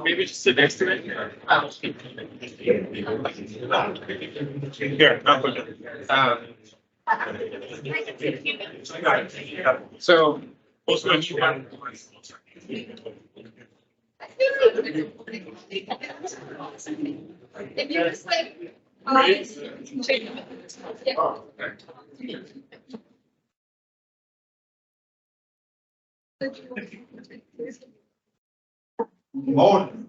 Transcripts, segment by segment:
Maybe just sit next to it. Here, I'll put it. So, also, if you want. If you just like, Morning.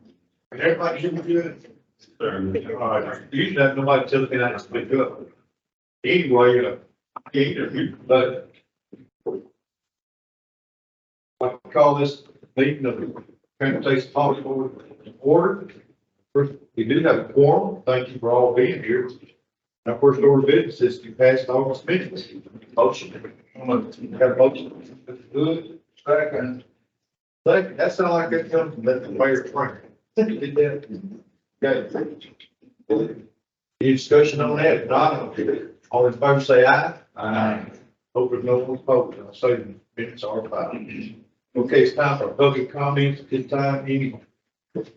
Everybody should be good. Usually have nobody tells me that's been good. Anyway, but I call this meeting of the Transportation Policy Board in order. First, we do have a quorum. Thank you for all being here. Our first order of business is to pass the August minutes. Motion. Have a motion. Good. Second. That sounds like it comes from the mayor Frank. Did that? Okay. Any discussion on that? If not, all in favor say aye. Aye. Hope there's no one opposed. I'll say the minutes are fine. Okay, it's time for public comments. This time, any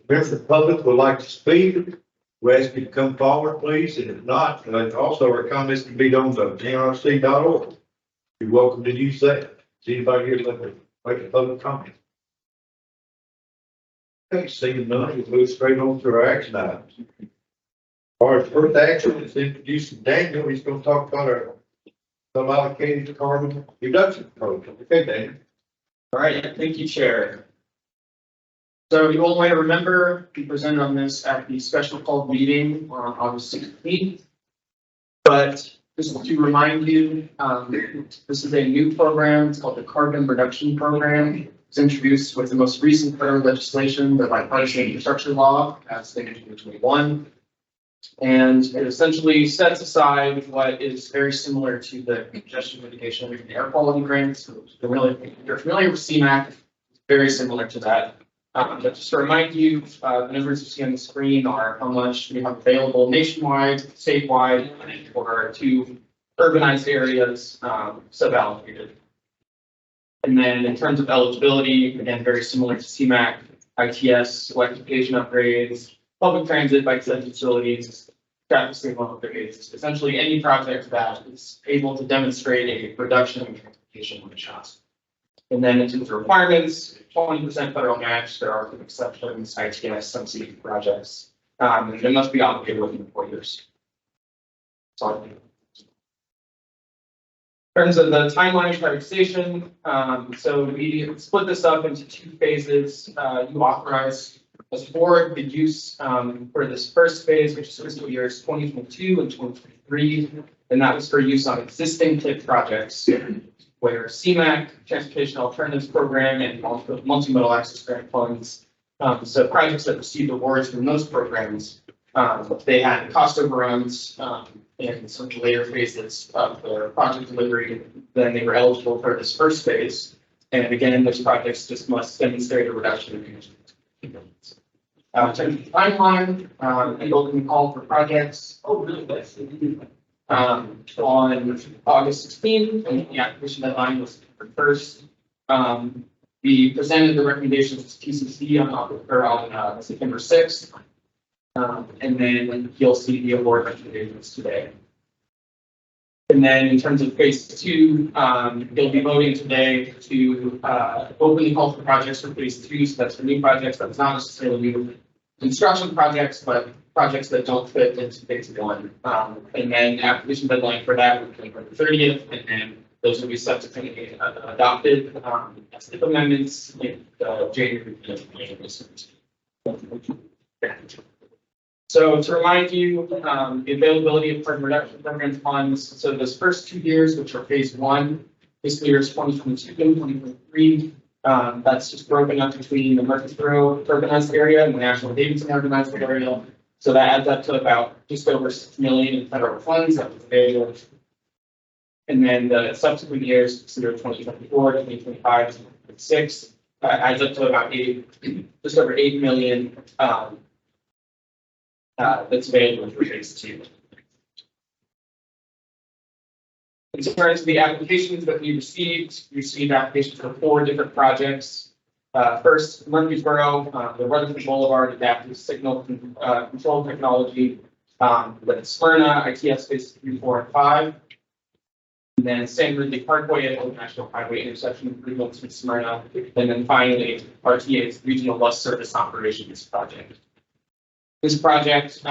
members of the public would like to speak, we ask you to come forward, please. And if not, also our comments can be on the GNRC.org. You're welcome to use that. Is anybody here to make a public comment? Okay, seeing none, we'll move straight on to our action items. Our first action is introducing Daniel. He's going to talk about our Suballocated Carbon Reduction Program. Okay, Daniel. All right, thank you, Chair. So you all might remember we presented on this at the special called meeting on August 16th. But just to remind you, this is a new program. It's called the Carbon Reduction Program. It's introduced with the most recent federal legislation, the Bipartisan Infrastructure Law, passed in 2021. And it essentially sets aside what is very similar to the congestion mitigation and air quality grants. So if you're familiar with CMAQ, it's very similar to that. But just to remind you, the numbers you see on the screen are how much we have available nationwide, statewide, and for our two urbanized areas, suballocated. And then in terms of eligibility, again, very similar to CMAQ, ITS, electrification upgrades, public transit, bike-side facilities, traffic signal upgrades, essentially any project that is able to demonstrate a reduction in transportation emissions. And then in terms of requirements, 20% federal match, there are some exceptions, ITS, subsidy projects, and they must be obligated within 4 years. So, in terms of the timeline prioritization, so we split this up into 2 phases. You authorize as a board the use for this first phase, which is fiscal years 2022 and 2023, and that was for use on existing TIP projects where CMAQ, Transportation Alternatives Program, and also multimodal access grant funds. So projects that received awards from those programs, they had cost overruns in some later phases of their project delivery, then they were eligible for this first phase. And again, those projects just must demonstrate a reduction in emissions. In terms of the timeline, and open call for projects. On August 16th, and the application deadline was September 1st. We presented the recommendations to TCC on September 6th. And then you'll see the award recommendations today. And then in terms of phase 2, you'll be voting today to open the call for projects for phase 2. So that's for new projects. That's not necessarily new construction projects, but projects that don't fit into phase 1. And then application deadline for that will be November 30th, and then those will be subsequently adopted as the amendments in January. So to remind you, the availability of carbon reduction program funds. So those first 2 years, which are phase 1, fiscal years 2022 and 2023. That's just broken up between the Murfreesboro urbanized area and the National Davidson urbanized area. So that adds up to about just over $6 million in federal funds that was available. And then the subsequent years, consider 2024, 2025, 2026, adds up to about just over $8 million that's available for phase 2. In terms of the applications that we received applications for 4 different projects. First, Murfreesboro, the Rutherford Boulevard Adaptive Signal Control Technology, with Smyrna, ITS Space 3, 4, and 5. And then San Ridley Parkway at Old National Highway intersection improvements with Smyrna. And then finally, RTA's Regional Bus Service Operations Project. This project,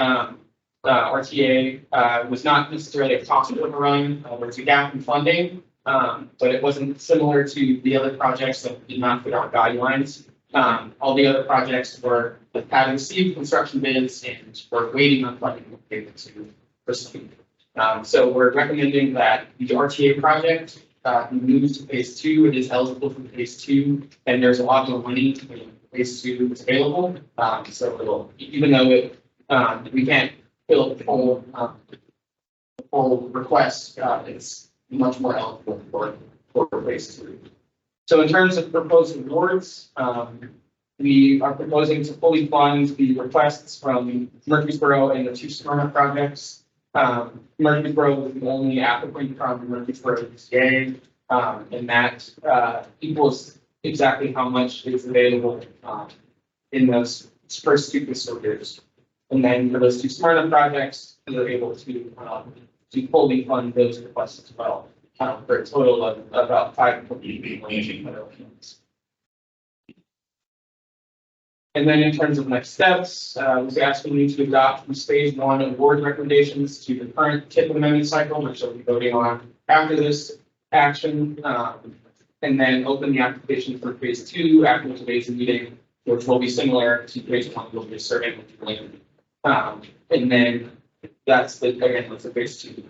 RTA, was not necessarily a cost overrun. There was a gap in funding, but it wasn't similar to the other projects that did not fit our guidelines. All the other projects had received construction bids and were waiting on funding to proceed. So we're recommending that the RTA project be moved to phase 2. It is eligible for phase 2, and there's a lot more money to phase 2 is available. So it'll, even though we can't fill the full request, it's much more eligible for phase 2. So in terms of proposed awards, we are proposing to fully fund the requests from Murfreesboro and the 2 Smyrna projects. Murfreesboro was the only applicant from Murfreesboro EPA, and that equals exactly how much is available in those first 2 fiscal years. And then for those 2 Smyrna projects, we were able to fully fund those requests as well, for a total of about $5.8 million. And then in terms of next steps, we're asking you to adopt from phase 1 award recommendations to the current TIP amendment cycle, which we'll be voting on after this action, and then open the application for phase 2 after today's meeting, which will be similar to phase 1. We'll be serving with the link. And then that's the phase 2.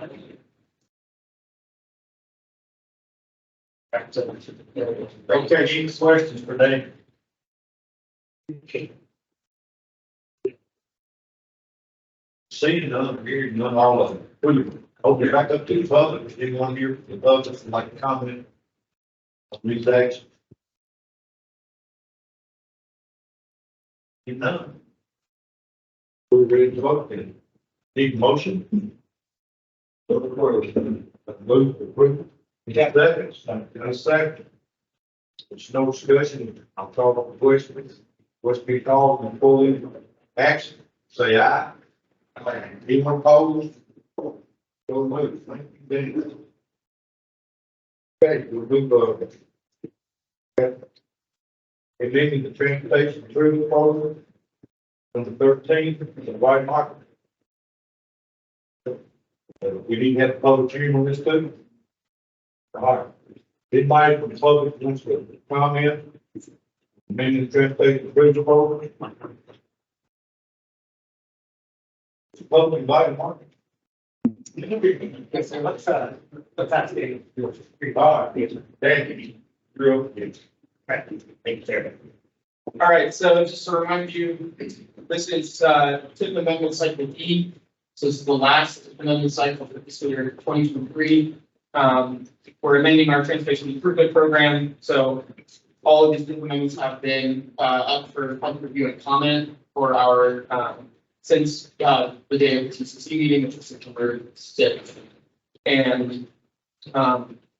Okay, any questions for Dave? Seeing none, hearing none, all of them. Will you open it back up to the public? If anyone here from the public would like to comment on these actions? None. We're ready to vote then. Need a motion? Move to approve. Seconds. A second. There's no discussion. I'll call up the question. What's be called and fully action? Say aye. Anyone opposed? So moved. Thank you, David. Okay, we'll move amending the transportation through program on the 13th, the white market. We need to have a public hearing on this too. All right. Anybody from the public wants to comment? Amending the transportation through program. It's public white market. Yes, sir. What's that? All right. Thank you. Real good. Thank you, Chairman. All right, so just to remind you, this is TIP amendment cycle E. So this is the last amendment cycle for fiscal year 2023. We're amending our transportation improvement program. So all of these TIP amendments have been up for public review and comment for our since the day of the TCC meeting, which was September 6th. And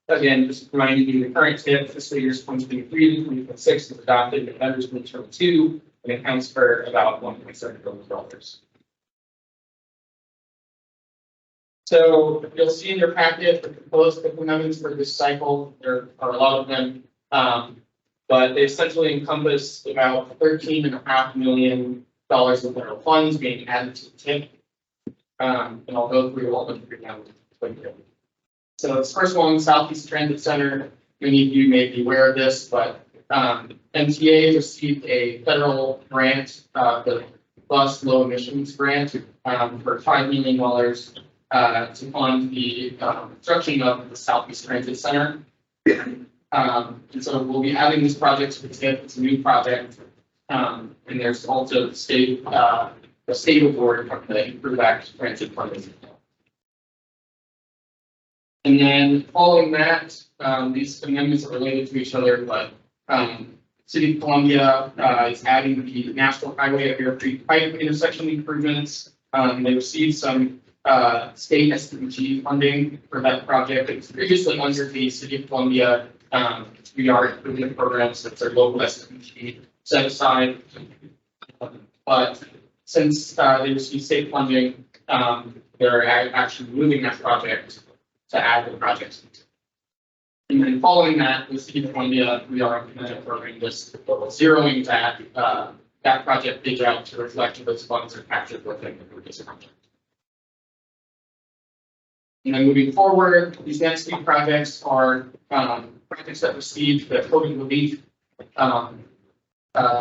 again, just reminding you, the current TIP fiscal years 2023 to 2026 is adopted in November 2022 and accounts for about $1.7 billion. So you'll see in your packet the proposed TIP amendments for this cycle. There are a lot of them, but they essentially encompass about $13.5 million of federal funds being added to the TIP. And I'll go through all of them now. So this first one, Southeast Transit Center. Many of you may be aware of this, but MTA received a federal grant, the bus low emissions grant, for $5 million to fund the construction of the Southeast Transit Center. And so we'll be adding this project to the TIP. It's a new project. And there's also the state award from the Improve Act Transit Fund. And then following that, these amendments are related to each other, but City of Columbia is adding the National Highway at Bear Creek Pike intersection improvements. They received some state SPG funding for that project. It was previously under the City of Columbia We are improving programs that are local SMG set aside. But since they received state funding, they're actually moving that project to add the projects. And then following that, with City of Columbia, we are implementing a program just zeroing that project figure out to reflect those funds are captured within the previous project. And then moving forward, these next three projects are projects that received the COVID relief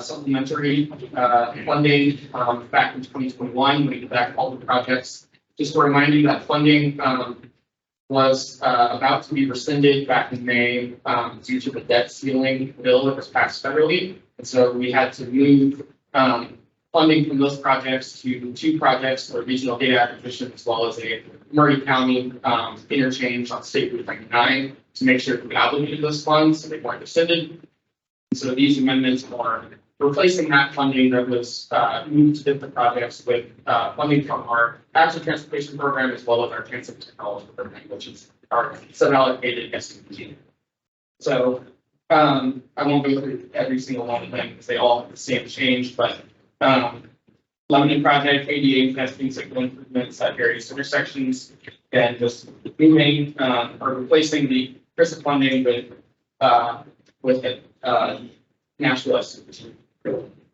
supplementary funding back in 2021. We did back all the projects. Just to remind you that funding was about to be rescinded back in May due to the debt ceiling bill that was passed federally. And so we had to move funding from those projects to two projects for regional data acquisition, as well as a Murray County interchange on State Route 99 to make sure that we obligated those funds so they weren't rescinded. And so these amendments are replacing that funding that was moved to different projects with funding from our Active Transportation Program, as well as our Transit Technology Program, which is our suballocated SUP. So I won't go through every single one of them because they all have the same change, but Lebanon project, ADA testing, signal improvements at various intersections, and just moving or replacing the CRISP funding with Nashville SUP.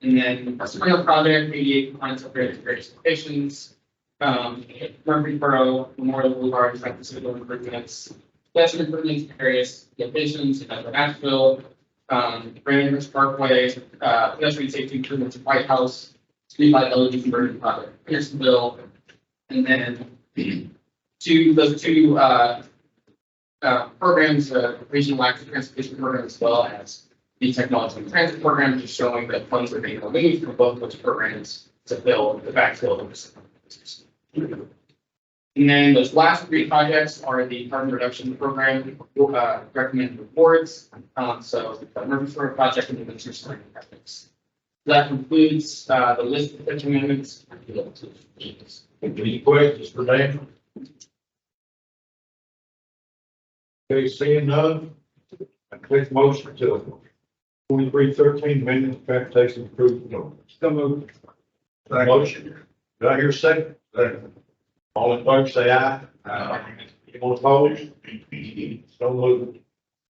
And then our Smyrna project, ADA compliance upgrades at various locations, Murfreesboro, Memorial Boulevard, signal improvements, pedestrian improvements at various locations in Nashville, Brandon Ridge Parkway, pedestrian safety improvements at White House, street liability conversion project, Pearsonville, and then those two programs, regional active transportation program, as well as the technology and transit program, just showing that funds are being removed from both those programs to fill the backfill of the. And then those last three projects are the carbon reduction program recommended rewards. So the Murfreesboro project and the Winter Spring projects. That concludes the list of potential amendments. Any questions for Dan? Okay, seeing none, I take motion to 2313 amendment transportation improvement. So moved. Motion. Do I hear a second? Second. All in favor, say aye. Aye. Anyone opposed? So moved.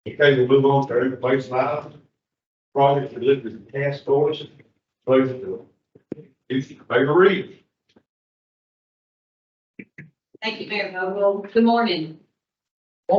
Okay, we'll move on to our information item. Project delivery task force. Pleasure to introduce Mayor Reed. Thank you, Mayor Vogel. Good morning. We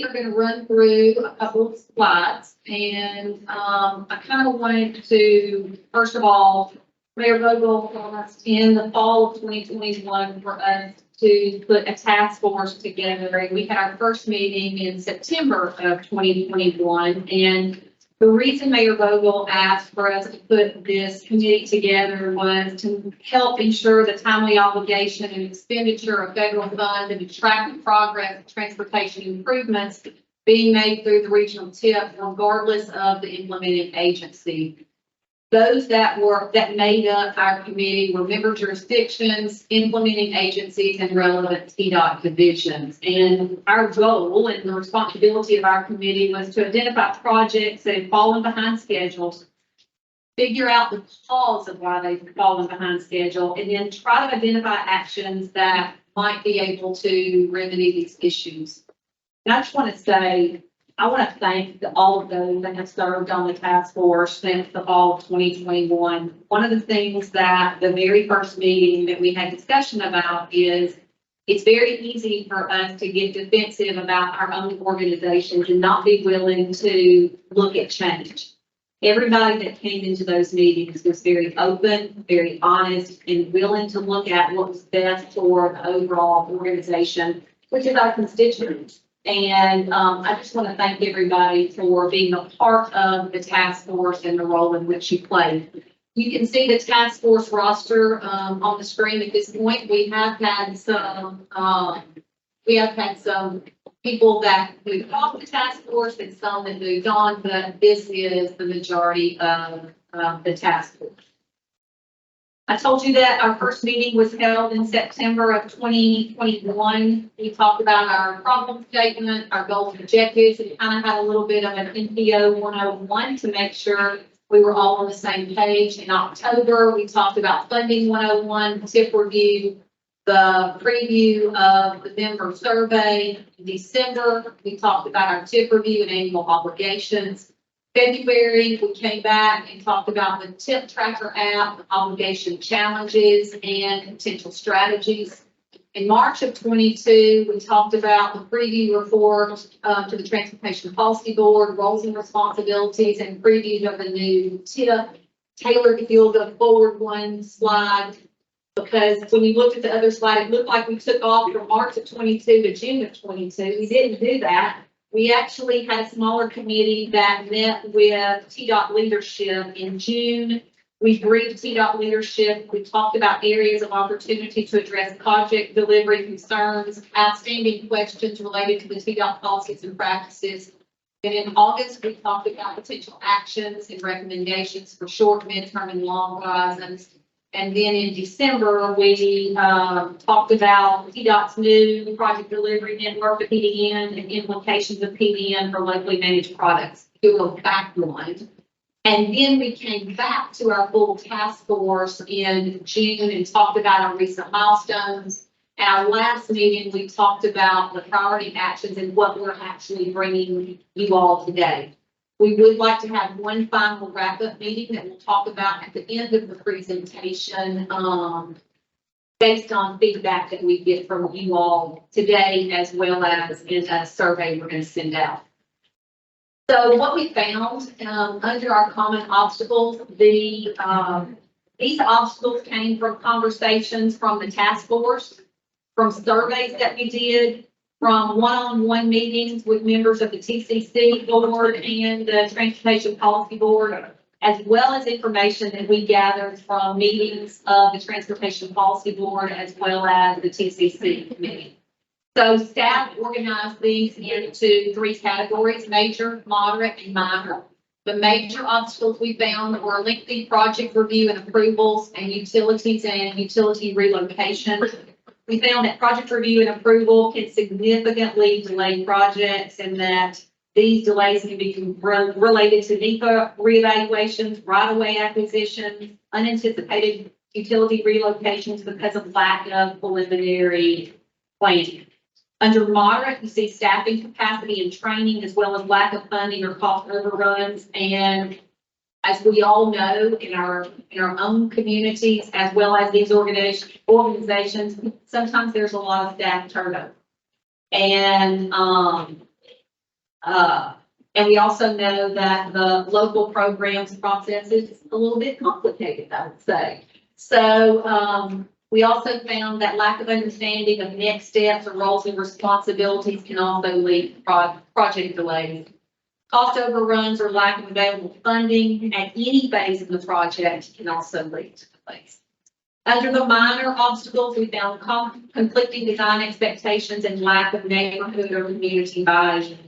are going to run through a couple of slides, and I kind of wanted to, first of all, Mayor Vogel promised in the fall of 2021 for us to put a task force together, and we had our first meeting in September of 2021, and the reason Mayor Vogel asked for us to put this committee together was to help ensure the timely obligation and expenditure of federal funds and to track the progress of transportation improvements being made through the regional TIP, regardless of the implementing agency. Those that made up our committee were member jurisdictions, implementing agencies, and relevant TDOT divisions. And our goal and the responsibility of our committee was to identify projects that had fallen behind schedules, figure out the cause of why they've fallen behind schedule, and then try to identify actions that might be able to remedy these issues. And I just want to say, I want to thank all of those that have served on the task force since the fall of 2021. One of the things that the very first meeting that we had discussion about is it's very easy for us to get defensive about our own organizations and not be willing to look at change. Everybody that came into those meetings was very open, very honest, and willing to look at what was best for the overall organization, which is our constituents. And I just want to thank everybody for being a part of the task force and the role in which you played. You can see the task force roster on the screen at this point. We have had some people that moved off the task force and some that moved on, but this is the majority of the task force. I told you that our first meeting was held in September of 2021. We talked about our problem statement, our goals and objectives, and kind of had a little bit of an NPO 101 to make sure we were all on the same page. In October, we talked about funding 101, tip review, the preview of the member survey. In December, we talked about our tip review and annual obligations. February, we came back and talked about the tip tracker app, the obligation challenges, and potential strategies. In March of 22, we talked about the preview report to the Transportation Policy Board, roles and responsibilities, and preview of the new tip. Taylor, if you'll go forward one slide, because when you looked at the other slide, it looked like we took off from March of 22 to June of 22. We didn't do that. We actually had a smaller committee that met with TDOT leadership in June. We briefed TDOT leadership. We talked about areas of opportunity to address project delivery concerns, outstanding questions related to the TDOT policies and practices. And in August, we talked about potential actions and recommendations for short, midterm, and long horizons. And then in December, we talked about TDOT's new project delivery network of PDN and implications of PDN for locally managed products. It will back one. And then we came back to our full task force in June and talked about our recent milestones. At our last meeting, we talked about the priority actions and what we're actually bringing you all today. We would like to have one final wrap-up meeting that we'll talk about at the end of the presentation, based on feedback that we get from you all today, as well as in a survey we're going to send out. So what we found under our common obstacles, these obstacles came from conversations from the task force, from surveys that we did, from one-on-one meetings with members of the TCC board and the Transportation Policy Board, as well as information that we gathered from meetings of the Transportation Policy Board, as well as the TCC committee. So staff organized these into three categories: major, moderate, and minor. The major obstacles we found were lengthy project review and approvals, and utilities and utility relocation. We found that project review and approval can significantly delay projects, and that these delays can be related to NEPA reevaluations, right-of-way acquisitions, unanticipated utility relocations because of lack of preliminary planning. Under moderate, you see staffing capacity and training, as well as lack of funding or cost overruns. And as we all know, in our own communities, as well as these organizations, sometimes there's a lot of staff turnover. And we also know that the local programs process is a little bit complicated, I would say. So we also found that lack of understanding of next steps or roles and responsibilities can also lead to project delays. Cost overruns or lack of available funding at any phase of the project can also lead to delays. Under the minor obstacles, we found conflicting design expectations and lack of neighborhood or community buy-in.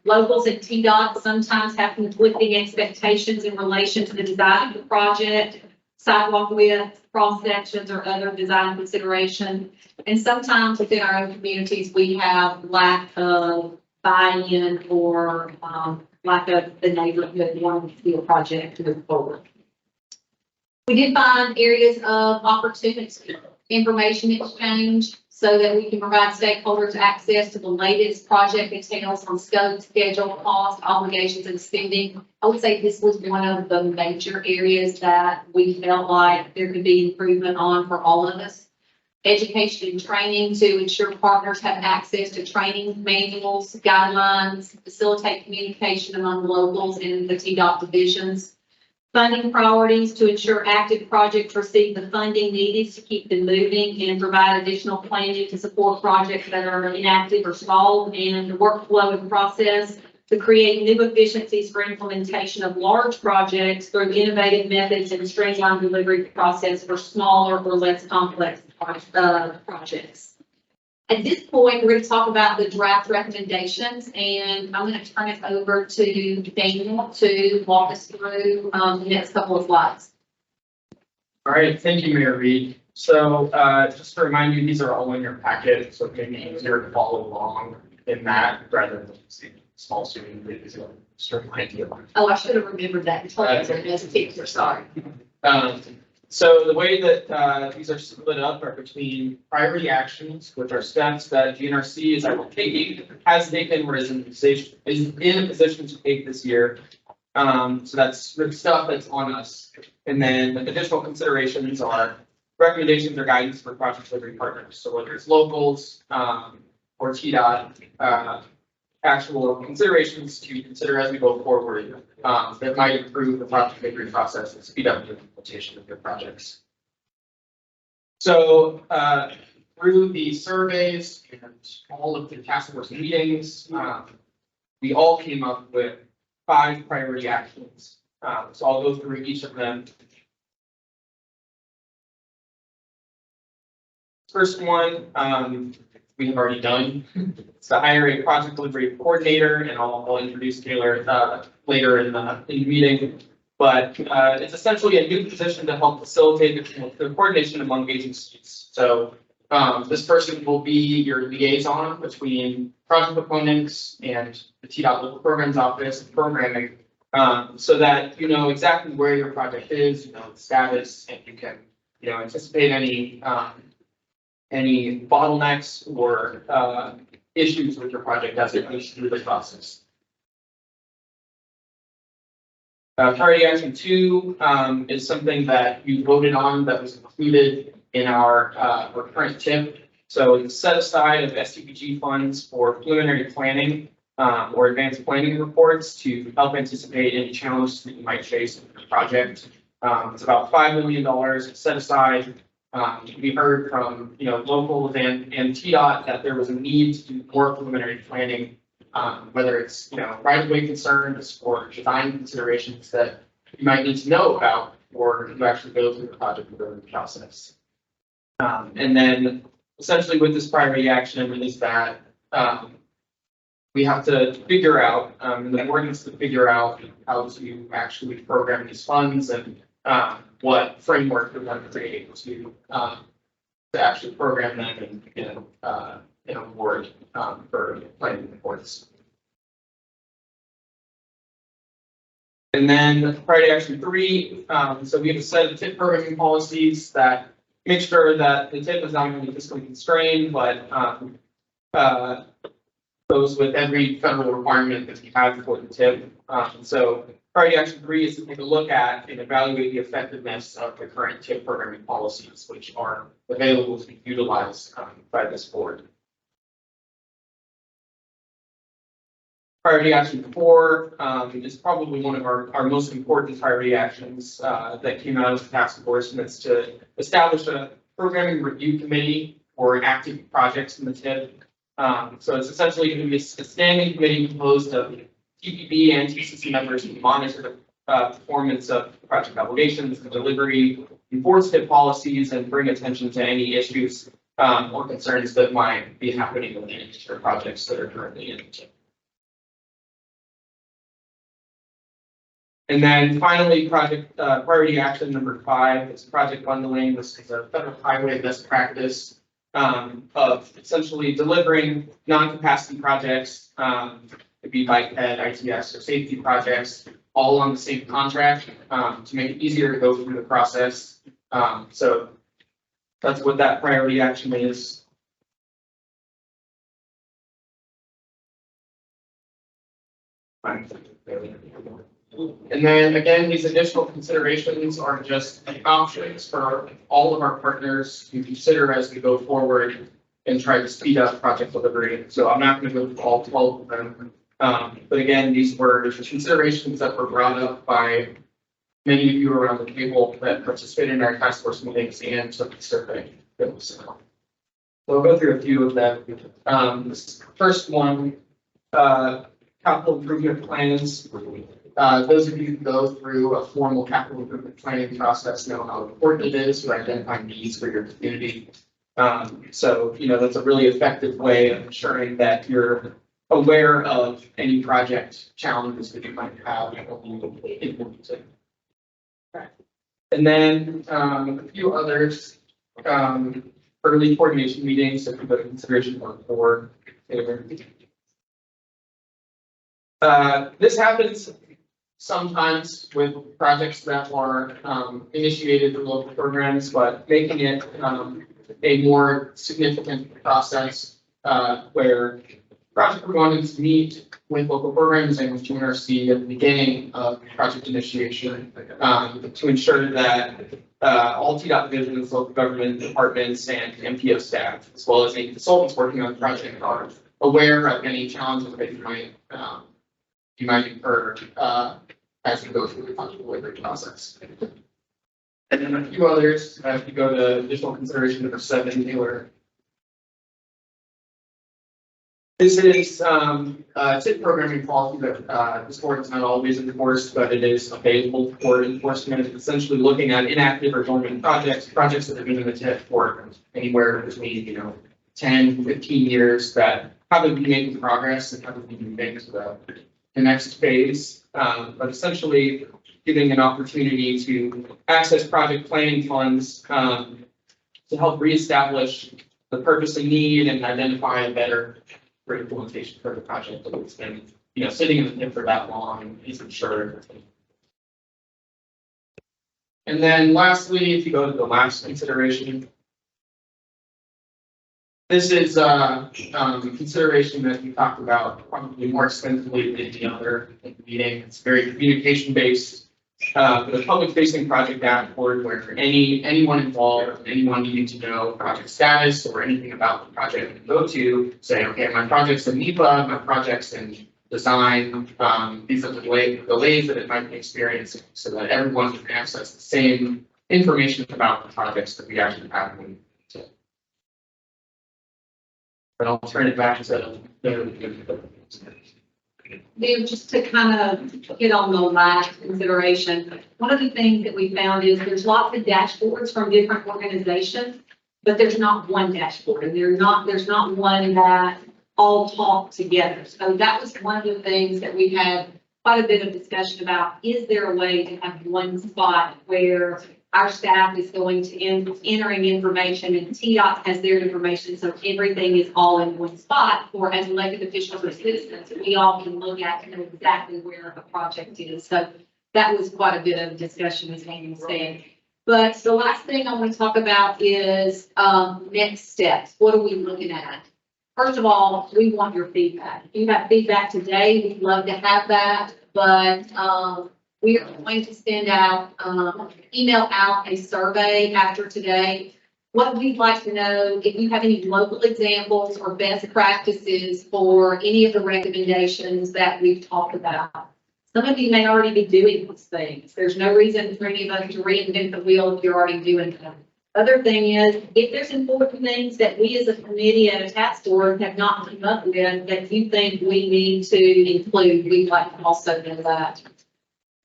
Locals at TDOT sometimes have conflicting expectations in relation to the design of the project, sidewalk width, cross sections, or other design consideration. And sometimes within our own communities, we have lack of buy-in or lack of the neighborhood wanting to see a project to move forward. We did find areas of opportunity, information exchange, so that we can provide stakeholders access to the latest project details on scope, schedule, cost, obligations, and spending. I would say this was one of the major areas that we felt like there could be improvement on for all of us. Education and training to ensure partners have access to training manuals, guidelines, facilitate communication among locals and the TDOT divisions. Funding priorities to ensure active projects receive the funding needed to keep them moving, and provide additional planning to support projects that are inactive or stalled, and the workflow and process to create new efficiencies for implementation of large projects through innovative methods and streamlined delivery process for smaller or less complex projects. At this point, we're going to talk about the draft recommendations, and I'm going to turn it over to Daniel to walk us through the next couple of slides. All right, thank you, Mayor Reed. So, just to remind you, these are all in your packet, so it may be easier to follow along in that rather than see small student videos. Just to remind you. Oh, I should have remembered that. As a teacher, sorry. So the way that these are split up are between priority actions, which are steps that GNRC is either taking, has taken, or is in a position to take this year. So that's the stuff that's on us. And then additional considerations are recommendations or guidance for project delivery partners. So whether it's locals or TDOT, actual considerations to consider as we go forward that might improve the project delivery process and speed up the implementation of your projects. So through the surveys and all of the task force meetings, we all came up with 5 priority actions. So I'll go through each of them. First one, we have already done. It's to hire a project delivery coordinator, and I'll introduce Taylor later in the meeting. But it's essentially a new position to help facilitate the coordination among agencies. So this person will be your liaison between project proponents and the TDOT local programs office and programming, so that you know exactly where your project is, you know the status, and you can anticipate any bottlenecks or issues with your project as it moves through the process. Priority action 2 is something that you voted on that was included in our current TIP. So it's set aside of STPG funds for preliminary planning or advanced planning reports to help anticipate any challenges that you might face in your project. It's about $5 million set aside. We heard from locals and TDOT that there was a need to do more preliminary planning, whether it's right-of-way concerns or design considerations that you might need to know about or you actually go through the project development process. And then essentially with this priority action is that we have to figure out, the board needs to figure out how to actually program these funds and what framework we're going to create to actually program them and award for planning reports. And then priority action 3, so we have a set of TIP programming policies that make sure that the TIP is not only fiscally constrained, but goes with every federal requirement that we have for the TIP. So priority action 3 is to take a look at and evaluate the effectiveness of the current TIP programming policies, which are available to be utilized by this board. Priority action 4 is probably one of our most important priority actions that came out of the task force, and it's to establish a programming review committee for active projects in the TIP. So it's essentially going to be a standing committee composed of TPB and TCC members to monitor the performance of project obligations, the delivery, enforce TIP policies, and bring attention to any issues or concerns that might be happening with any future projects that are currently in the TIP. And then finally, priority action number 5 is project bundling. This is a federal highway best practice of essentially delivering non-capacity projects, could be bike ped, ITS, or safety projects, all on the same contract to make it easier to go through the process. So that's what that priority action is. And then again, these additional considerations are just options for all of our partners to consider as we go forward and try to speed up project delivery. So I'm not going to go through all 12 of them. But again, these were considerations that were brought up by many of you around the table that participated in our task force meetings and took the survey. So I'll go through a few of them. This first one, capital improvement plans. Those of you who go through a formal capital improvement planning process know how important it is to identify needs for your community. So, that's a really effective way of ensuring that you're aware of any project challenges that you might have when you implement it. And then, a few others, early coordination meetings, if you go to consideration for board. This happens sometimes with projects that are, initiated through local programs, but making it, a more significant process, where project proponents meet with local programs and with GNRC at the beginning of project initiation, to ensure that all TDOT divisions, local government departments, and MPO staff, as well as any consultants working on the project, are aware of any challenges that you might incur as you go through the project delivery process. And then a few others, if you go to additional consideration number 7, Taylor. This is TIP programming policy that this board is not always enforced, but it is available for enforcement. It's essentially looking at inactive or dormant projects that have been in the TIP for anywhere between 10, 15 years that haven't been making progress and haven't been moving to the next phase. But essentially giving an opportunity to access project planning funds to help reestablish the purpose and need and identify a better for implementation for the project that it's been, sitting in the TIP for that long and isn't sure. And then lastly, if you go to the last consideration, this is consideration that we talked about probably more extensively than the other meeting. It's very communication based. But a public facing project dashboard where anyone involved, anyone needing to know project status or anything about the project can go to say, okay, my project's in NEPA, my project's in design, these are the delays that it might be experiencing, so that everyone can access the same information about the projects that we actually have. But I'll turn it back to the Dave, just to kind of hit on the last consideration, one of the things that we found is there's lots of dashboards from different organizations, but there's not one dashboard, and there's not one that all talk together. So that was one of the things that we had quite a bit of discussion about. Is there a way to have one spot where our staff is going to entering information and TDOT has their information, so everything is all in one spot, or as elected officials or citizens, we all can look at and know exactly where a project is. So that was quite a bit of discussion, as Amy said. But the last thing I want to talk about is next steps. What are we looking at? First of all, we want your feedback. If you have feedback today, we'd love to have that, but we are going to send out, email out a survey after today. What we'd like to know, if you have any local examples or best practices for any of the recommendations that we've talked about. Some of you may already be doing these things. There's no reason for any of us to reinvent the wheel if you're already doing them. Other thing is, if there's important things that we as a committee and a task force have not come up with that you think we need to include, we'd like to also know that.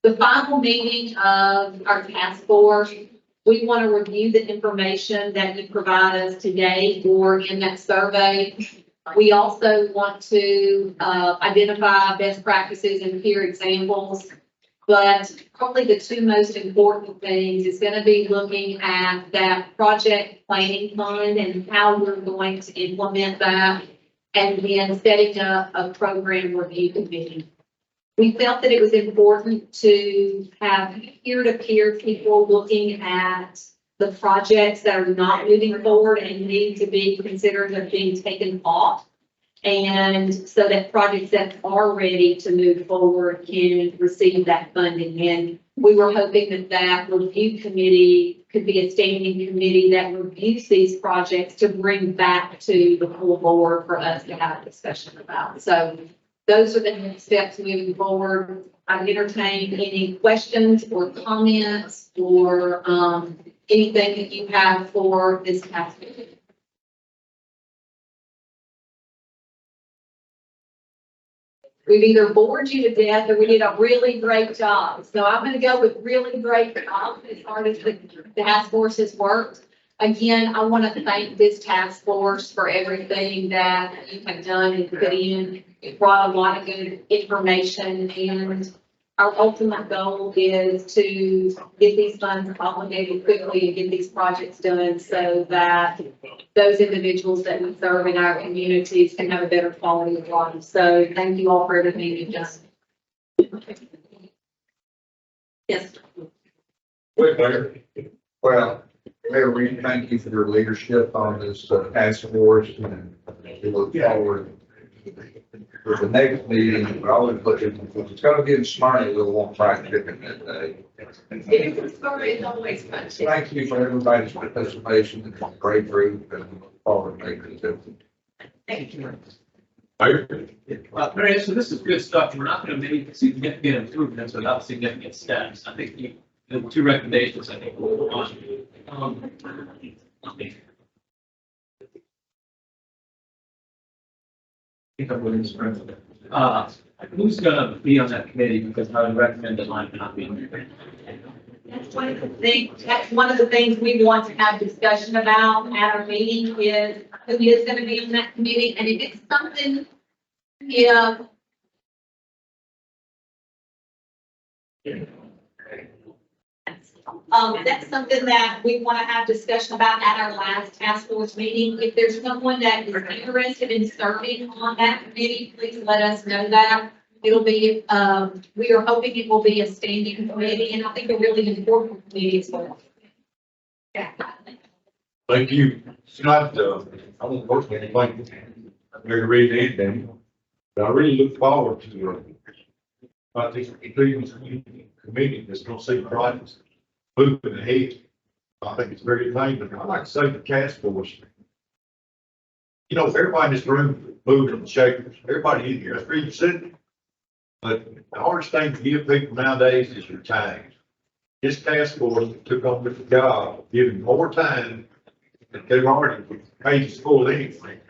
The final meeting of our task force, we want to review the information that you provide us today or in that survey. We also want to identify best practices and peer examples, but probably the two most important things is going to be looking at that project planning fund and how we're going to implement that, and then setting up a program review committee. We felt that it was important to have peer-to-peer people looking at the projects that are not moving forward and need to be considered of being taken off. And so that projects that are ready to move forward can receive that funding. And we were hoping that that review committee could be a standing committee that reviews these projects to bring back to the full board for us to have a discussion about. So those are the next steps moving forward. I entertain any questions or comments or anything that you have for this task force. We've either bored you to death or we did a really great job. So I'm going to go with really great job as hard as the task force has worked. Again, I want to thank this task force for everything that you have done and put in. It brought a lot of good information, and our ultimate goal is to get these funds obligated quickly and get these projects done so that those individuals that we serve in our communities can have a better quality of life. So thank you all for everything you've done. Yes. Wait, Mayor. Well, Mayor Reed, thank you for your leadership on this task force, and we look forward for the next meeting. I always look at, if it's gonna be in Smyrna, we'll want fried chicken that day. It's always fun. Thank you for everybody's participation in this great group, and look forward to making it different. Thank you. Mayor. Mary, so this is good stuff. We're not going to make significant improvements without significant steps. I think the two recommendations, I think, will go on. Who's gonna be on that committee? Because I would recommend that mine not be. That's one of the things we want to have discussion about at our meeting is who is gonna be on that committee, and if it's something, that's something that we want to have discussion about at our last task force meeting. If there's someone that is interested in serving on that committee, please let us know that. It'll be, we are hoping it will be a standing committee, and I think a really important committee as well. Yeah. Thank you. Tonight, I want to personally thank Mayor Reed and them. But I really look forward to, I think, the Cleveland committee that's going to see projects moving ahead. I think it's very thing, but I like to say the task force. You know, everybody in this room moving and shaking, everybody in here, that's 3%. But the hardest thing to give people nowadays is your time. This task force took on the job, giving more time. They've already pages full anyway.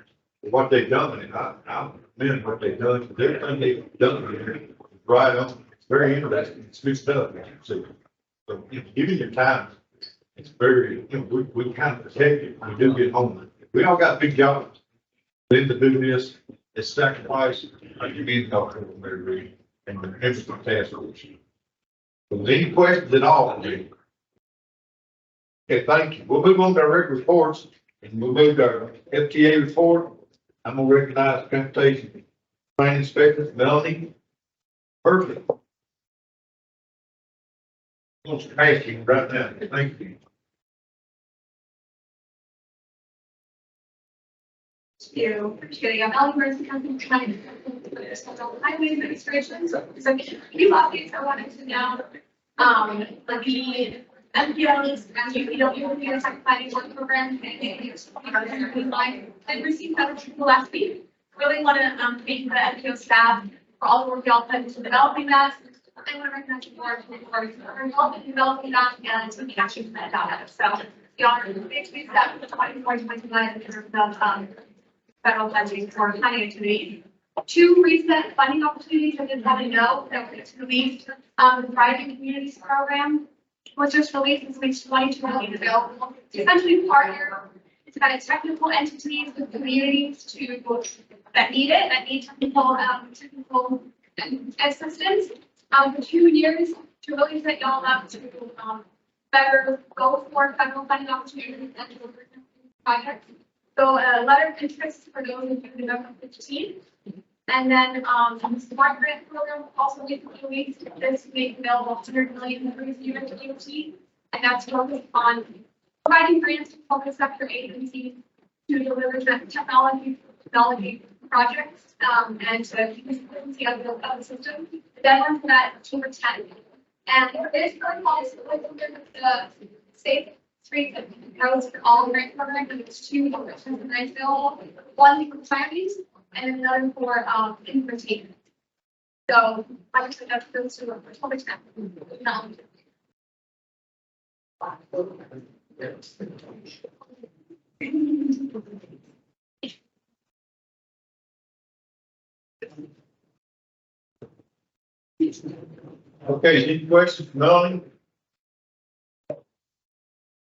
What they've done, and I meant what they've done, everything they've done here, right on. It's very interesting. It's good stuff. So, giving your time, it's very, we kind of protect it. We do get home. We all got big jobs. Then to do this, it's sacrifice. You mean talking to Mary Reed and the interesting task force. So, any questions at all? Okay, thank you. We'll move on to our regular reports, and we'll move to our FTA report. I'm gonna recognize the transportation plan inspector, Melanie. Perfect. Let's pass you right now. Thank you. Appreciate it. I'm Ellen Mercy, County Highway Administration. So a few updates I wanted to know. Like the MPOs, as you know, the Tech Planning Work Program, I received that from last week. Really want to thank the MPO staff for all the work y'all put into developing that. I want to recognize the board for helping developing that and taking action plan about it. So y'all are basically step for the 24-29 in terms of federal funding for planning activity. Two recent funding opportunities I did want to know that was released. The Thriving Communities Program was just released this week, 22 million available. It's essentially partner. It's about technical entities with communities that need it, that need technical assistance. For 2 years to really set y'all up to better go for federal funding opportunities and projects. So a letter of interest for those in November 15th. And then the Smart Grant Program also released this week available 100 million for this year to DOT. And that's focused on providing grants to public sector agencies to deliver technology projects and to keep the efficiency of the system. The deadline for that is October 10th. And this protocol is the safe streets and roads for all grant programs, and it's 2 options and available. One for counties and another for implementation. So like I said, that's those 2 are for October 10th. Okay, any questions, Melanie?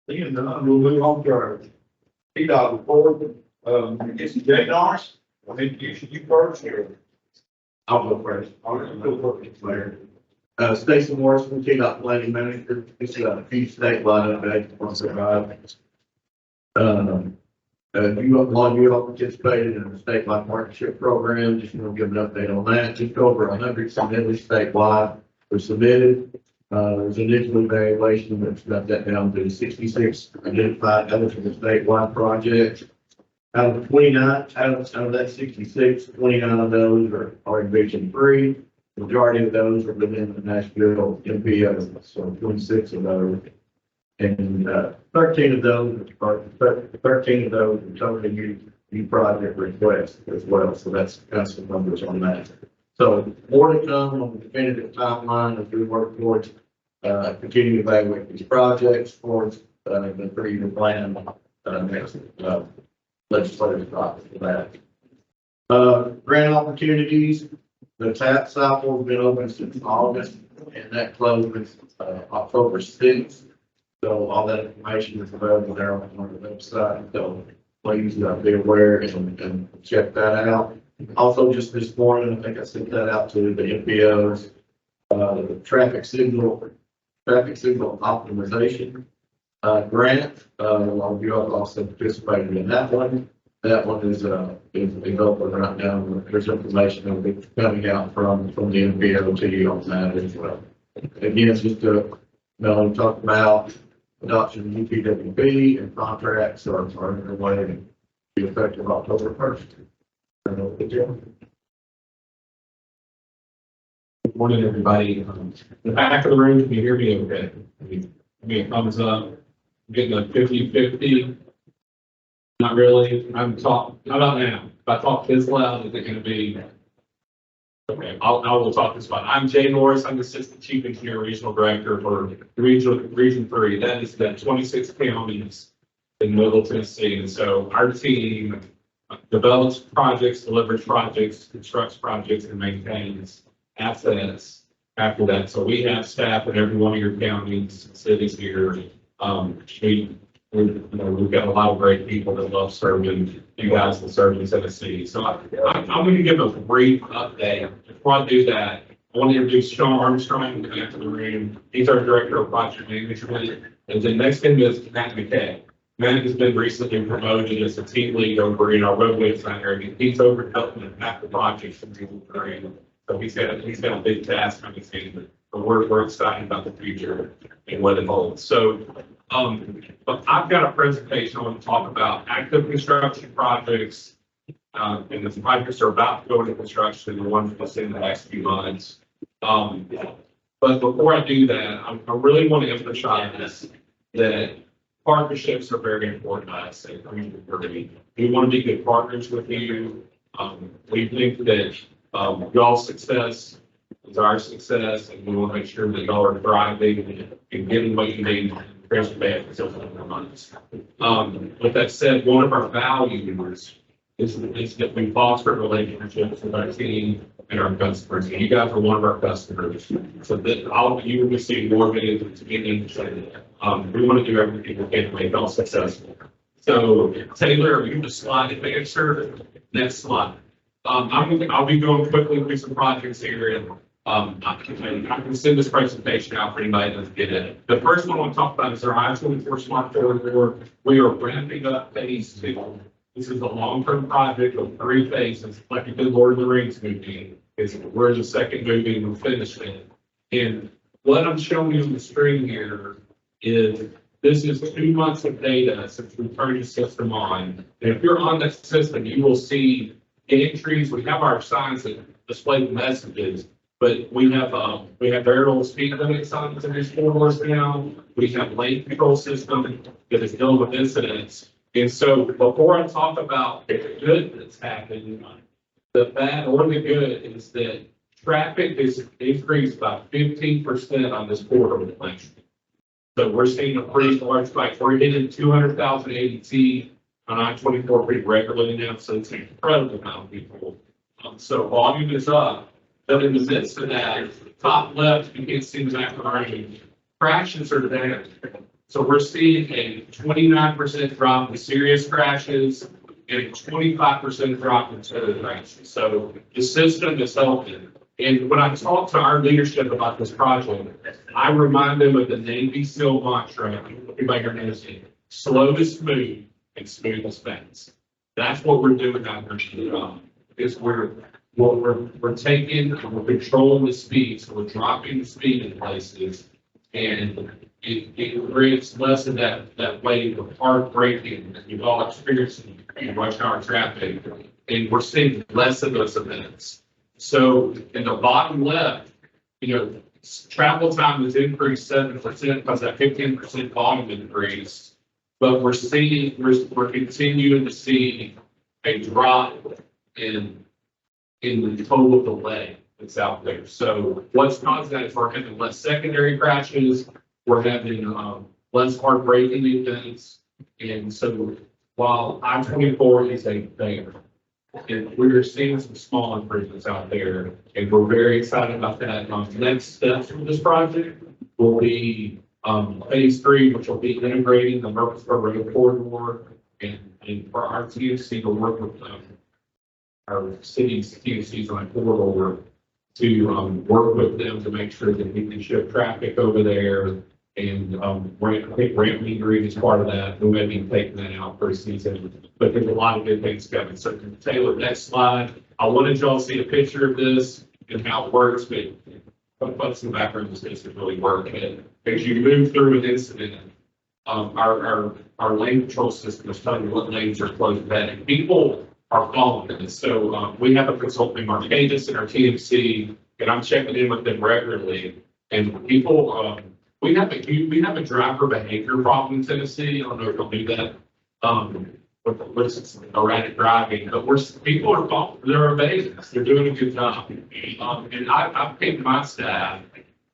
Seeing none, we'll move on to our PDOT report. This is GNRC. I'll introduce you first here. I'll go first. I'll go first, Mayor. Stacy Morrison, TDOT planning manager. This is a few statewide updates once they arrive. You all participated in the statewide partnership program. Just want to give an update on that. Just over 100 submitted statewide were submitted. There's initial evaluation that's got that down to 66 identified eligible statewide projects. Out of 29, out of that 66, 29 of those are eviction free. Majority of those are within the Nashville MPO, so 26 of those. And 13 of those are totally new project requests as well. So that's some numbers on that. So more to come on the definitive timeline as we work towards continuing to evaluate these projects towards the 3-year plan next legislative process for that. Grant opportunities. The TAP cycle has been open since August, and that closes October 6th. So all that information is available there on the website. So please be aware and check that out. Also, just this morning, I think I sent that out to the MPOs. The traffic signal optimization grant. A lot of you all also participated in that one. That one is open right now. There's information that will be coming out from the MPO to you on that as well. Again, just Melanie talked about adoption of UPWB and contracts are underway and be effective October 1st. Good morning, everybody. In the back of the room, can you hear me okay? Give me a thumbs up. I'm getting a 50-50. Not really. How about now? If I talk this loud, is it going to be? Okay, I will talk this loud. I'm Jay Norris. I'm the Assistant Chief Engineer, Regional Director for Region 3. That is the 26 counties in Middle Tennessee. And so our team develops projects, delivers projects, constructs projects, and maintains assets after that. So we have staff in every one of your counties, cities here. We've got a lot of great people that love serving you guys and serving Tennessee. So I'm going to give a brief update. Before I do that, I want to introduce Sean Armstrong to the room. He's our Director of Project Management. And then next thing is Matt McKay. Matt has been recently promoted as a team lead over in our roadway design area. He's over development half the projects from Region 3. So he's got a big task on his team. But we're excited about the future and what it holds. So but I've got a presentation I want to talk about active construction projects, and the projects are about to go into construction, the ones we'll see in the next few months. But before I do that, I really want to emphasize that partnerships are very important to us. We want to be good partners with you. We think that y'all's success is our success, and we want to make sure that y'all are thriving and getting what you need. With that said, one of our values is that we foster relationships with our team and our customers. And you guys are one of our customers. So that all of you will be seeing more videos to be interested. We want to do everything we can to make y'all successful. So Taylor, you just slide advancer. Next slide. I'll be going quickly through some projects here, and I can send this presentation out for anybody that doesn't get it. The first one I want to talk about is our I-24 Smart Corridor. We are ramping up phase 2. This is a long-term project of 3 phases, like a good Lord of the Rings movie. We're in the second movie and we're finishing it. And what I'm showing you on the screen here is this is 2 months of data since we turned the system on. And if you're on that system, you will see entries. We have our signs that display the messages. But we have variable speed limit signs in these corridors now. We have lane control system that is dealing with incidents. And so before I talk about the good that's happened, the bad or the good is that traffic is increased by 15% on this corridor length. So we're seeing a pretty large spike. We're hitting 200,000 ADT on I-24 pretty regularly now. So it's an incredible amount of people. So volume is up. But in the midst of that, top left, you can see the macro crashes are down. So we're seeing a 29% drop in serious crashes and a 25% drop in total crashes. So the system is helping. And when I talk to our leadership about this project, I remind them of the Navy SEAL mantra, everybody here knows it, slow to smooth and smooth as fast. That's what we're doing out here. Is we're taking, we're controlling the speed, so we're dropping the speed in places. And it creates less of that wave of hard braking that you've all experienced in rush hour traffic. And we're seeing less of those events. So in the bottom left, travel time has increased 7% because that 15% volume increase. But we're continuing to see a drop in the total delay that's out there. So what's causing that is we're having less secondary crashes, we're having less hard braking events. And so while I-24 is a thing, and we're seeing some small improvements out there, and we're very excited about that. Next steps for this project will be phase 3, which will be integrating the Murfreesboro Road corridor, and for our TFC to work with our city's TFCs on corridor to work with them to make sure that we can shift traffic over there. And I think ramp metering is part of that. We may be taking that out for a season, but there's a lot of good things coming. So Taylor, next slide. I wanted y'all to see a picture of this and how it works, but what's in the background this doesn't really work. And as you move through an incident, our lane control system is telling you what lanes are closed at, and people are following this. So we have a consulting Marquez and our TMC, and I'm checking in with them regularly. And people, we have a driver behavior problem in Tennessee. I don't know if you'll do that. With erratic driving, but people are following, they're obeying us. They're doing a good job. And I've picked my staff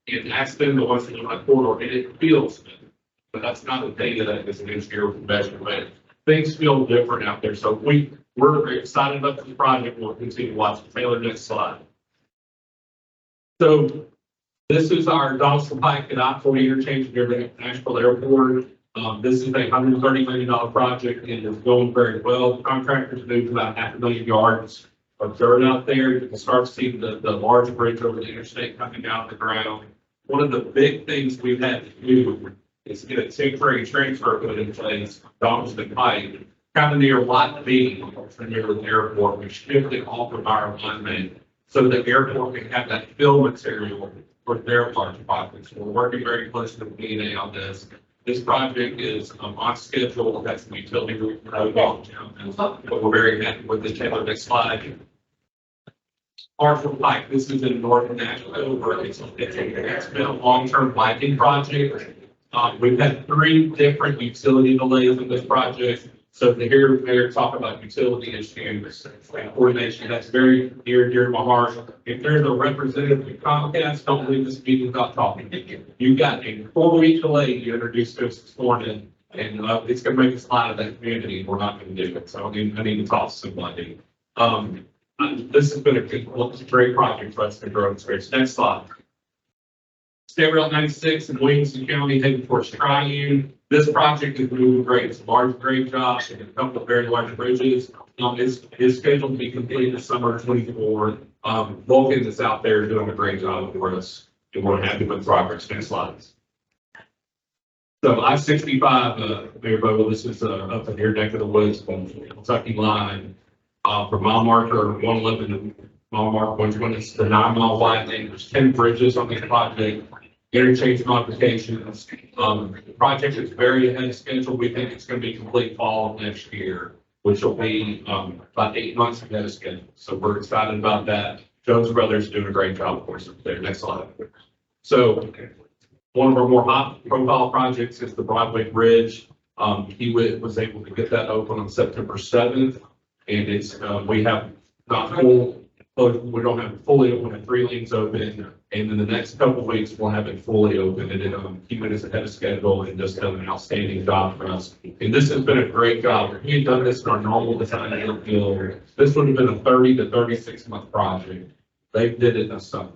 and asked them the ones that are on corridor, and it feels good. But that's not the data that is an engineer with measurement. Things feel different out there. So we're excited about this project. We'll continue to watch it. Taylor, next slide. So this is our Donaldson Pike and I-40 interchange near the Nashville Airport. This is a $130 million project and is going very well. The contractors moved about 500,000 yards of dirt out there. You can start seeing the large bridge over the interstate coming out of the ground. One of the big things we've had to do is get a temporary transfer put in place, Donaldson Pike, kind of near Lot B, near the airport. We shifted off of our alignment so the airport can have that fill material for their large projects. So we're working very closely with DNA on this. This project is on schedule. That's the utility group. But we're very happy with this. Taylor, next slide. Marshall Pike, this is in North Nashville, where it's been a long-term lighting project. We've had 3 different utility delays in this project. So to hear Mayor talk about utility issues and coordination, that's very dear to my heart. If there's a representative of Comcast, don't leave this meeting without talking to you. You got a 4-week delay you introduced to us this morning, and it's going to make us out of that community. We're not going to do it. So I need to talk to somebody. This has been a great project for us to grow in space. Next slide. State Route 96 in Williamson County heading towards Triune. This project is moving great. It's a large grade job and a couple of very large bridges. It's scheduled to be completed this summer of 24. Vulcan is out there doing a great job for us, and we're happy with progress. Next slide. So I-65, Mayor Bogle, this is up in your neck of the woods on the Kentucky line. From mile marker 111 to mile marker 120, it's the 9-mile widening. There's 10 bridges on this project. Interchange modifications. The project is very ahead of schedule. We think it's going to be complete fall of next year, which will be about 8 months ahead of schedule. So we're excited about that. Jones Brothers doing a great job, of course, up there. Next slide. So one of our more high-profile projects is the Broadway Bridge. He was able to get that open on September 7th, and it's we have not full. We don't have it fully open and 3 lanes open, and in the next couple of weeks we'll have it fully open. And Keeman is ahead of schedule and just done an outstanding job for us. And this has been a great job. If he had done this in our normal design field, this would have been a 30 to 36 month project. They did it in a summer,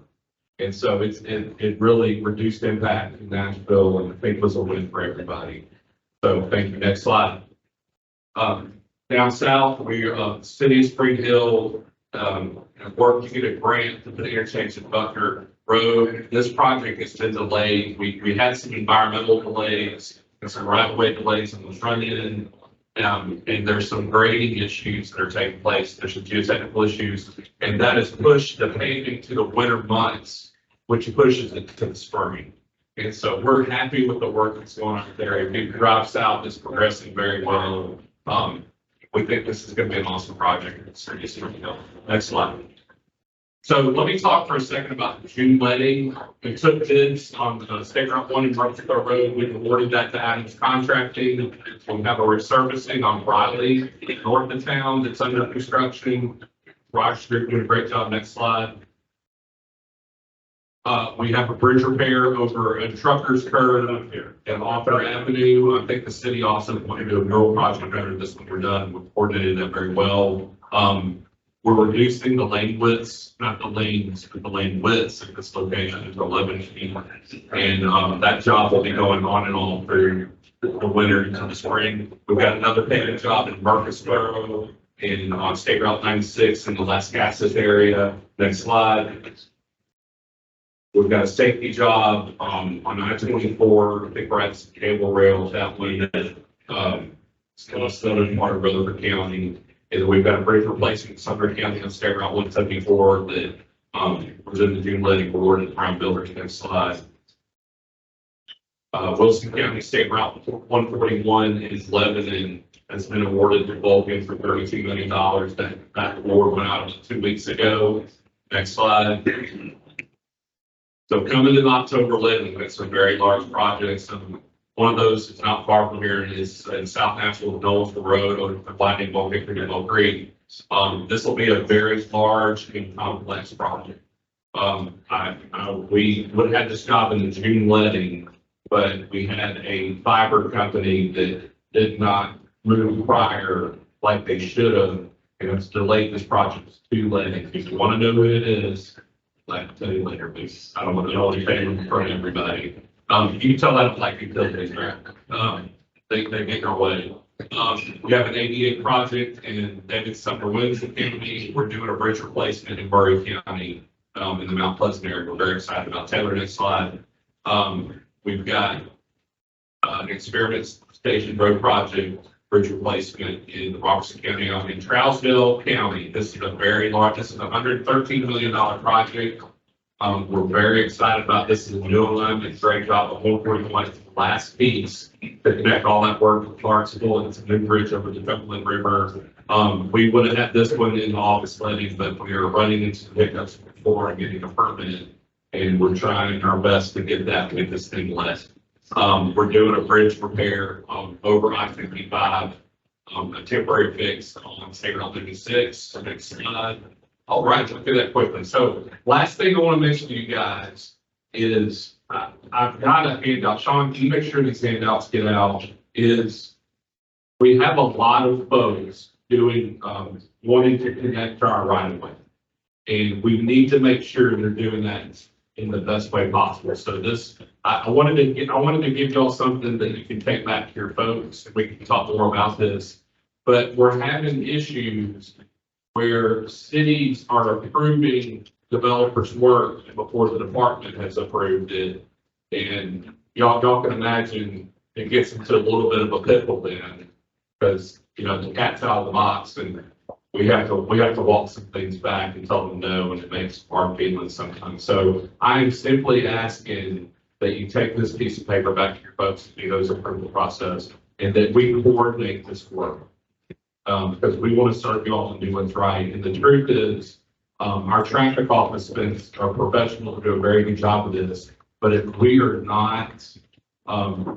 and so it really reduced impact in Nashville, and I think was a win for everybody. So thank you. Next slide. Down south, we're City of Spring Hill. work to get a grant to put interchange at Buckner Road. This project has been delayed. We had some environmental delays and some right-of-way delays on the front end. And there's some grading issues that are taking place. There's some geotechnical issues, and that has pushed the paving to the winter months, which pushes it to the spring. And so we're happy with the work that's going on there. If you drive south, it's progressing very well. We think this is going to be an awesome project. Next slide. So let me talk for a second about the June letting. We took bids on the State Route 1 and Murfreesboro Road. We've awarded that to Adams Contracting. We have a resurfacing on Riley, north of town, that's under construction. Roger's group doing a great job. Next slide. We have a bridge repair over a trucker's curve and Author Avenue. I think the city also wanted to do a mural project better this one we're done. We've coordinated that very well. We're reducing the lane widths, not the lanes, but the lane widths at this location to 11 feet. And that job will be going on and on through the winter into the spring. We've got another paving job in Murfreesboro and on State Route 96 in the Las Casas area. Next slide. We've got a safety job on I-24. I think we're at some cable rails that one. It's kind of southern part of Rutherford County. And we've got a bridge replacement in Sumner County on State Route 174 that was in the June letting board and Brown Builders. Next slide. Wilson County State Route 141 is Lebanon has been awarded to Vulcan for $32 million. That award went out 2 weeks ago. Next slide. So coming in October 11th, it's some very large projects. One of those is not far from here is in South Nashville, Knowlesville Road, over Lightning Bolt, Hickory and Oak Creek. This will be a very large and complex project. We would have had this job in the June letting, but we had a fiber company that did not move prior like they should have, and it's delayed this project too late. If you want to know who it is, I'll tell you later, please. I don't want to know in front of everybody. You can tell that like utilities, right? They get their way. We have an ADA project in David Sumner Williamson County. We're doing a bridge replacement in Murray County, in the Mount Pleasant area. We're very excited about Taylor. Next slide. We've got an experiment station road project, bridge replacement in the Robertson County, in Trousdale County. This is a very large, this is a $113 million project. We're very excited about this. Is a new alignment, great job of 141, the last piece to connect all that work with Clarksville, and it's a new bridge over the Cumberland River. We would have had this one in the office letting, but we are running into hiccups before and getting a permit, and we're trying our best to get that with this thing let. We're doing a bridge repair over I-55, a temporary fix on State Route 56. So next slide. All right, we'll do that quickly. So last thing I want to mention to you guys is I've got a handout. Sean, can you make sure these handouts get out? Is we have a lot of folks doing wanting to connect to our right of way, and we need to make sure they're doing that in the best way possible. So this, I wanted to give y'all something that you can take back to your folks, and we can talk more about this. But we're having issues where cities are approving developers' work before the department has approved it. And y'all can imagine it gets into a little bit of a pickle then, because, the cat's out of the box, and we have to walk some things back and tell them no, and it makes hard feelings sometimes. So I am simply asking that you take this piece of paper back to your folks and do those approval process, and that we coordinate this work. Because we want to serve y'all and do what's right. And the truth is, our traffic office are professionals who do a very good job of this. But if we are not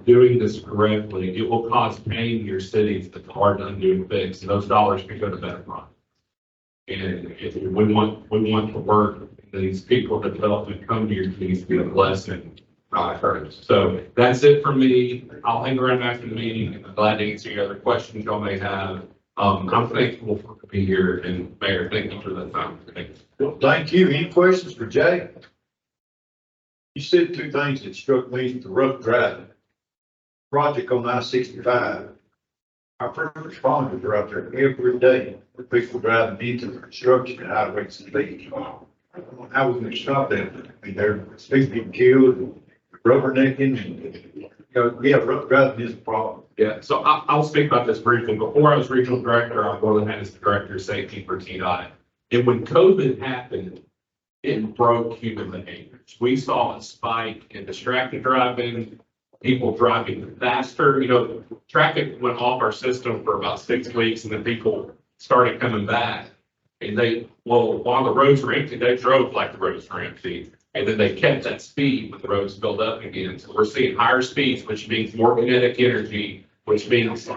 doing this correctly, it will cause pain in your cities that's hard to undo and fix. And those dollars can go to better projects. And if we want to work, these people that development come to your communities to be a blessing, not a curse. So that's it for me. I'll hang around after the meeting, and I'm glad to answer any other questions y'all may have. I'm thankful to be here, and Mayor, thank you for that time. Well, thank you. Any questions for Jay? You said two things that struck me: the rough driving project on I-65. Our first responders are out there every day, with people driving into the construction and highways and things. How we can stop that? I mean, there, people getting killed, rubbernecking, and, you know, yeah, rough driving is a problem. Yeah, so I'll speak about this briefly. Before I was regional director, I more than had as the director of safety for TDOT. And when COVID happened, it broke human behaviors. We saw a spike in distracted driving, people driving faster. You know, traffic went off our system for about 6 weeks and then people started coming back. And while the roads were empty, they drove like the roads were empty. And then they kept that speed when the roads filled up again. So we're seeing higher speeds, which means more kinetic energy, which means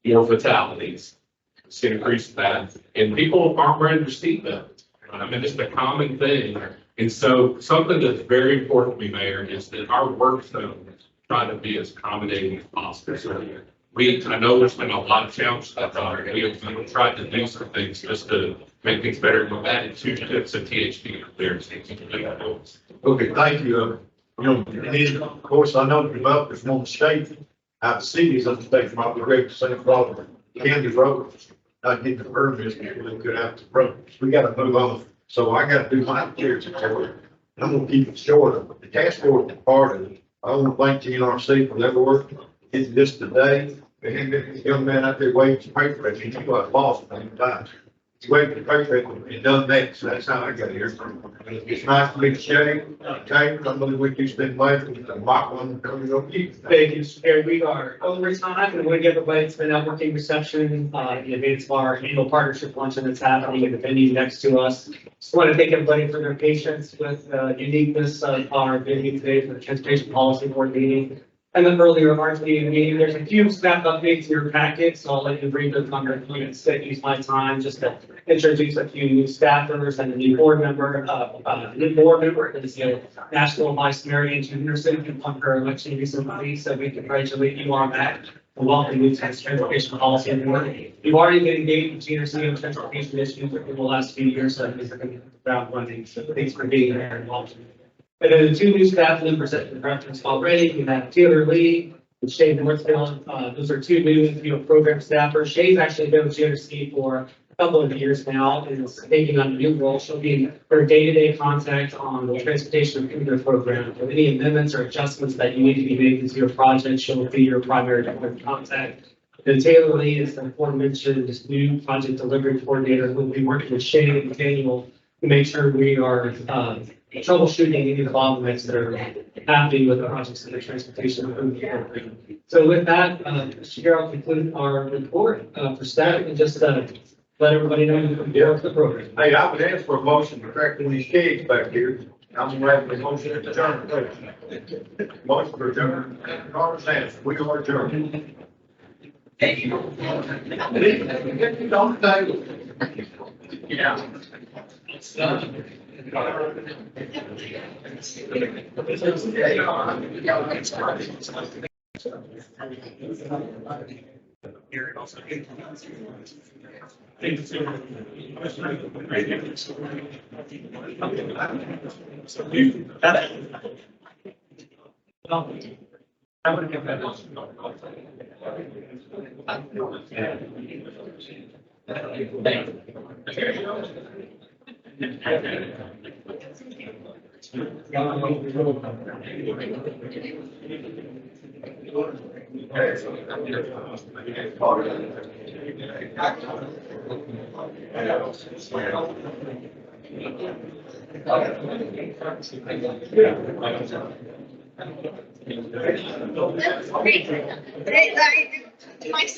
more fatalities. It's increased that. And people aren't wearing their seatbelts. I mean, it's a common thing. And so something that's very important to me, Mayor, is that our work zones try to be as accommodating as possible. So I know there's been a lot of challenges that we've tried to do some things just to make things better. We've added 2 tips of THD there. Okay, thank you. You know, and then, of course, I know developers from the state, out of cities on the state might be ready to say, problem. County roads, not getting the permits, before they could have the roads. We gotta move on. So I gotta do my chairs. I'm gonna keep it short. The task force is part of it. I want to thank GNRC for their work. It's just today, this young man out there waiting for paper, and he got lost many times. He's waiting for paper and done that, so that's how I got here. It's nice to meet Shay, Taylor, I believe we do spend money with the mock one coming up. Thank you, Mr. Mayor. We are over time and we give away to the networking reception in advance of our annual partnership luncheon that's happening in the venue next to us. Just want to thank everybody for their patience with the uniqueness of our venue today for the Transportation Policy Board meeting. And then earlier March meeting, there's a few staff updates in your packet, so I'll let you read those on your phone. Instead, use my time just to introduce a few new staffers and a new board member. New board member is the National Vice Mary Ann Henderson, who won her election recently, so we congratulate you on that. And welcome you to the Transportation Policy Board. You've already been engaged with GNRC on transportation issues over the last few years, so these are going to be ground running. So thanks for being here and welcome. And then the 2 new staff members that have been referenced already, we have Taylor Lee and Shay Northfield. Those are 2 new program staffers. Shay's actually been with GNRC for a couple of years now and is taking on a new role. She'll be her day-to-day contact on the transportation improvement program. For any amendments or adjustments that you need to be making to your project, she'll be your primary point of contact. And Taylor Lee is the aforementioned new project delivery coordinator who will be working with Shay and Daniel to make sure we are troubleshooting any of the bottlenecks that are happening with the projects in the transportation improvement program. So with that, Mr. Chair, I'll conclude our report for staff and just let everybody know you can do the program. Hey, I would ask for a motion to correct these kids back here. I'm going to motion to adjourn. Motion to adjourn. Understand, we are adjourned. Thank you. Yeah. I would give that. That's great.